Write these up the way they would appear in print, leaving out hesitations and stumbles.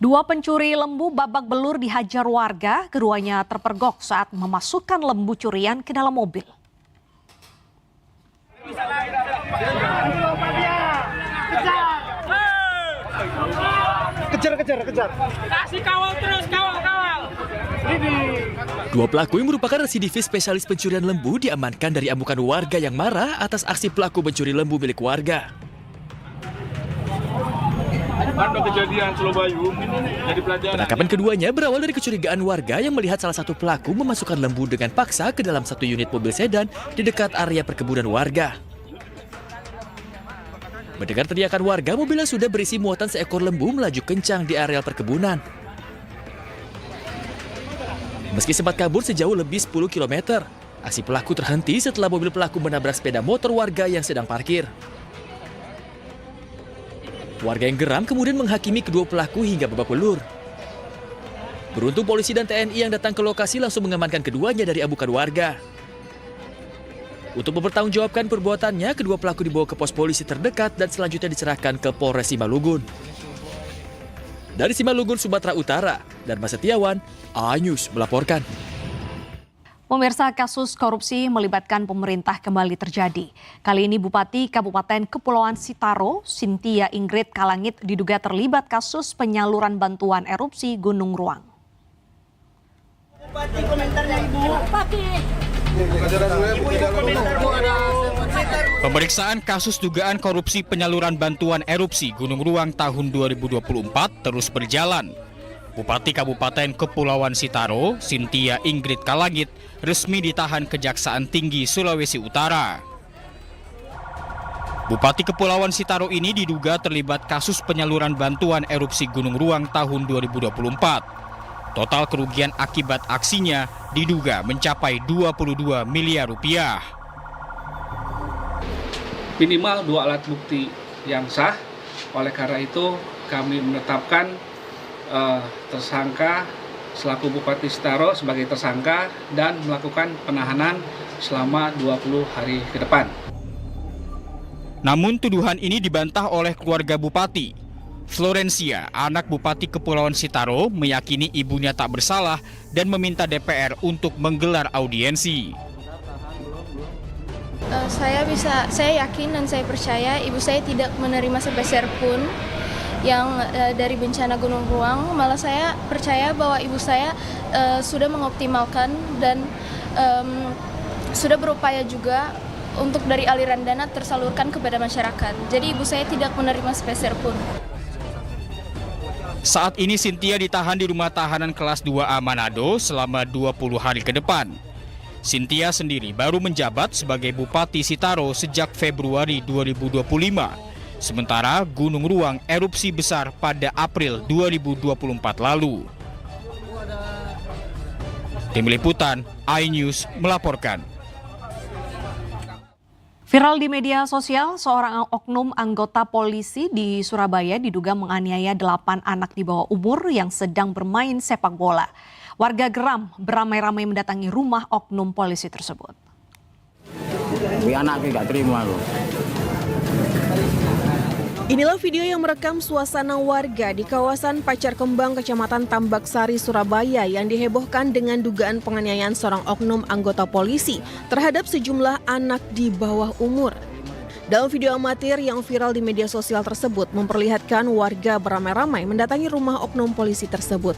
Dua pencuri lembu babak belur dihajar warga, keduanya terpergok saat memasukkan lembu curian ke dalam mobil. Kejar. Kasih kawal terus, kawal. Dua pelaku yang merupakan residivis spesialis pencurian lembu diamankan dari amukan warga yang marah atas aksi pelaku mencuri lembu milik warga. Ada kejadian Solobayu, jadi pelajaran. Penangkapan keduanya berawal dari kecurigaan warga yang melihat salah satu pelaku memasukkan lembu dengan paksa ke dalam satu unit mobil sedan di dekat area perkebunan warga. Mendengar teriakan warga, mobil yang sudah berisi muatan seekor lembu melaju kencang di areal perkebunan. Meski sempat kabur sejauh lebih 10 km, aksi pelaku terhenti setelah mobil pelaku menabrak sepeda motor warga yang sedang parkir. Warga yang geram kemudian menghakimi kedua pelaku hingga babak belur. Beruntung polisi dan TNI yang datang ke lokasi langsung mengamankan keduanya dari amukan warga. Untuk mempertanggungjawabkan perbuatannya, kedua pelaku dibawa ke pos polisi terdekat dan selanjutnya diserahkan ke Polres Simalungun. Dari Simalungun, Sumatera Utara, Dharma Setiawan, iNews melaporkan. Pemirsa, kasus korupsi melibatkan pemerintah kembali terjadi. Kali ini Bupati Kabupaten Kepulauan Sitaro, Cynthia Ingrid Kalangit, diduga terlibat kasus penyaluran bantuan erupsi Gunung Ruang. Bupati, komentarnya Ibu. Bupati. Pemeriksaan kasus dugaan korupsi penyaluran bantuan erupsi Gunung Ruang tahun 2024 terus berjalan. Bupati Kabupaten Kepulauan Sitaro, Cynthia Ingrid Kalangit, resmi ditahan Kejaksaan Tinggi Sulawesi Utara. Bupati Kepulauan Sitaro ini diduga terlibat kasus penyaluran bantuan erupsi Gunung Ruang tahun 2024. Total kerugian akibat aksinya diduga mencapai 22 miliar rupiah. Minimal 2 alat bukti yang sah, oleh karena itu kami menetapkan tersangka selaku Bupati Sitaro sebagai tersangka dan melakukan penahanan selama 20 hari ke depan. Namun tuduhan ini dibantah oleh keluarga Bupati. Florencia, anak Bupati Kepulauan Sitaro, meyakini ibunya tak bersalah dan meminta DPR untuk menggelar audiensi. Saya yakin dan saya percaya ibu saya tidak menerima sepeser pun yang dari bencana Gunung Ruang. Malah saya percaya bahwa ibu saya sudah mengoptimalkan dan sudah berupaya juga untuk dari aliran dana tersalurkan kepada masyarakat. Jadi ibu saya tidak menerima sepeser pun. Saat ini Cynthia ditahan di rumah tahanan kelas 2A Manado selama 20 hari ke depan. Cynthia sendiri baru menjabat sebagai Bupati Sitaro sejak Februari 2025. Sementara Gunung Ruang erupsi besar pada April 2024 lalu. Tim Liputan, iNews melaporkan. Viral di media sosial, seorang oknum anggota polisi di Surabaya diduga menganiaya 8 anak di bawah umur yang sedang bermain sepak bola. Warga geram beramai-ramai mendatangi rumah oknum polisi tersebut. Anaknya nggak terima loh. Inilah video yang merekam suasana warga di kawasan Pacar Kembang, Kecamatan Tambak Sari, Surabaya yang dihebohkan dengan dugaan penganiayaan seorang oknum anggota polisi terhadap sejumlah anak di bawah umur. Dalam video amatir yang viral di media sosial tersebut memperlihatkan warga beramai-ramai mendatangi rumah oknum polisi tersebut.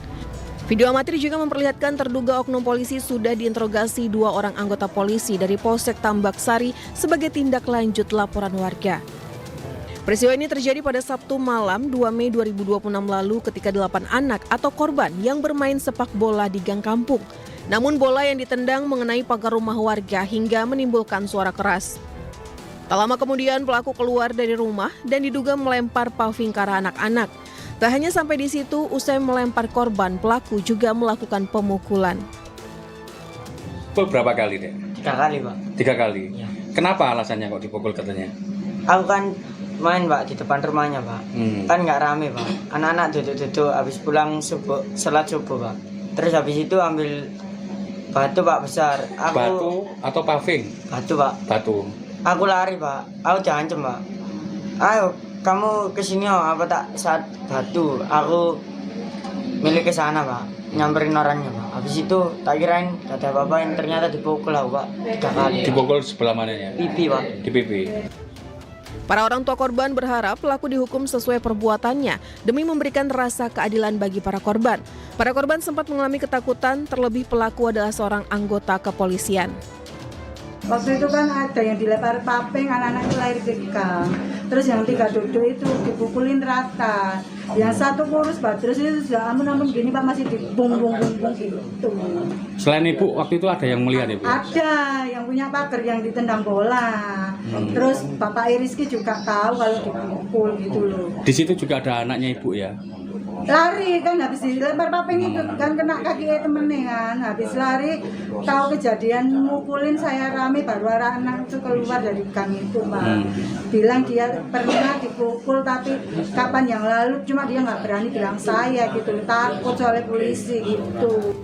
Video amatir juga memperlihatkan terduga oknum polisi sudah diinterogasi 2 orang anggota polisi dari Polsek Tambak Sari sebagai tindak lanjut laporan warga. Peristiwa ini terjadi pada Sabtu malam 2 Mei 2026 lalu ketika 8 anak atau korban yang bermain sepak bola di gang kampung. Namun bola yang ditendang mengenai pagar rumah warga hingga menimbulkan suara keras. Tak lama kemudian pelaku keluar dari rumah dan diduga melempar paving ke arah anak-anak. Tak hanya sampai di situ, usai melempar korban, pelaku juga melakukan pemukulan. Berapa kali, Dek? 3 kali, Pak. 3 kali? Ya. Kenapa alasannya kok dipukul katanya? Aku kan main, Pak, di depan rumahnya, Pak. Kan nggak rame, Pak. Anak-anak duduk-duduk habis pulang sholat subuh, Pak. Terus habis itu ambil batu, Pak, besar. Batu atau paving? Batu, Pak. Batu. Aku lari, Pak. Aku diancam, Pak. Ayo, kamu kesini apa tak saat batu. Aku milik ke sana Pak, nyamperin orangnya Pak. Habis itu tak kirain kata bapak ternyata dipukul lah Pak 3 kali. Dipukul sebelah mananya? Pipi Pak. Di pipi. Para orang tua korban berharap pelaku dihukum sesuai perbuatannya demi memberikan rasa keadilan bagi para korban. Para korban sempat mengalami ketakutan, terlebih pelaku adalah seorang anggota kepolisian. Waktu itu kan ada yang dilempar paping, anak-anak itu lahir di gang. Terus yang 3 duduk itu dipukulin rata. Yang 1 kurus Pak, terus itu sudah ampun gini Pak, masih dibung-bung gitu. Selain ibu, waktu itu ada yang melihat ibu? Ada yang punya pagar yang ditendang bola. Terus Bapak Iriski juga tahu kalau dipukul gitu loh. Di situ juga ada anaknya ibu ya? Lari kan habis dilempar paping itu kan kena kaki temennya kan. Habis lari tahu kejadian mukulin saya rame, baru anak itu keluar dari gang itu Pak. Bilang dia pernah dipukul tapi kapan yang lalu, cuma dia nggak berani bilang saya gitu, takut soalnya polisi gitu.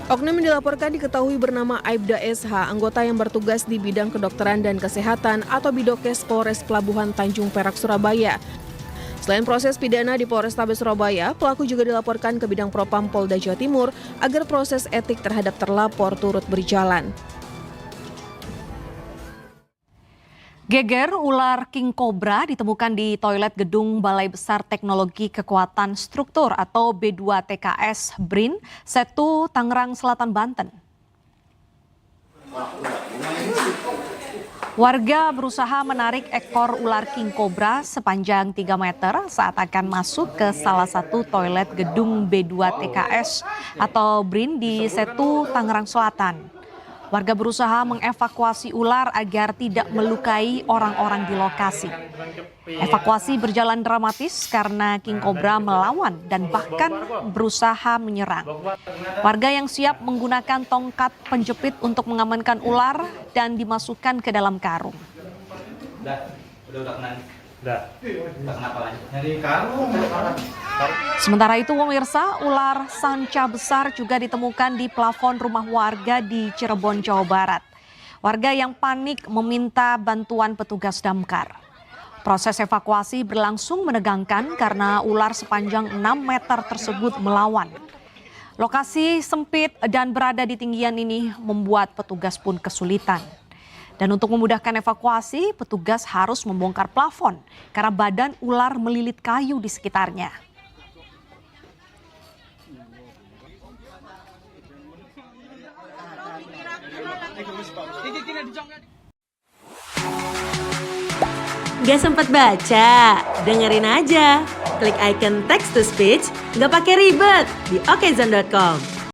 Oknum yang dilaporkan diketahui bernama Aibda SH, anggota yang bertugas di bidang kedokteran dan kesehatan atau Bidokes Polres Pelabuhan Tanjung Perak, Surabaya. Selain proses pidana di Polrestabes Surabaya, pelaku juga dilaporkan ke Bidang Propam Polda Jawa Timur agar proses etik terhadap terlapor turut berjalan. Geger ular king cobra ditemukan di toilet gedung Balai Besar Teknologi Kekuatan Struktur atau B2TKS BRIN, Setu, Tangerang Selatan, Banten. Warga berusaha menarik ekor ular king cobra sepanjang 3 meter saat akan masuk ke salah satu toilet gedung B2TKS atau BRIN di Setu, Tangerang Selatan. Warga berusaha mengevakuasi ular agar tidak melukai orang-orang di lokasi. Evakuasi berjalan dramatis karena king cobra melawan dan bahkan berusaha menyerang. Warga yang siap menggunakan tongkat penjepit untuk mengamankan ular dan dimasukkan ke dalam karung. Sementara itu pemirsa, ular sanca besar juga ditemukan di plafon rumah warga di Cirebon, Jawa Barat. Warga yang panik meminta bantuan petugas damkar. Proses evakuasi berlangsung menegangkan karena ular sepanjang 6 meter tersebut melawan. Lokasi sempit dan berada di tinggian ini membuat petugas pun kesulitan. Dan untuk memudahkan evakuasi, petugas harus membongkar plafon karena badan ular melilit kayu di sekitarnya. Gak sempat baca? Dengerin aja. Klik icon text to speech, gak pakai ribet di okezone.com.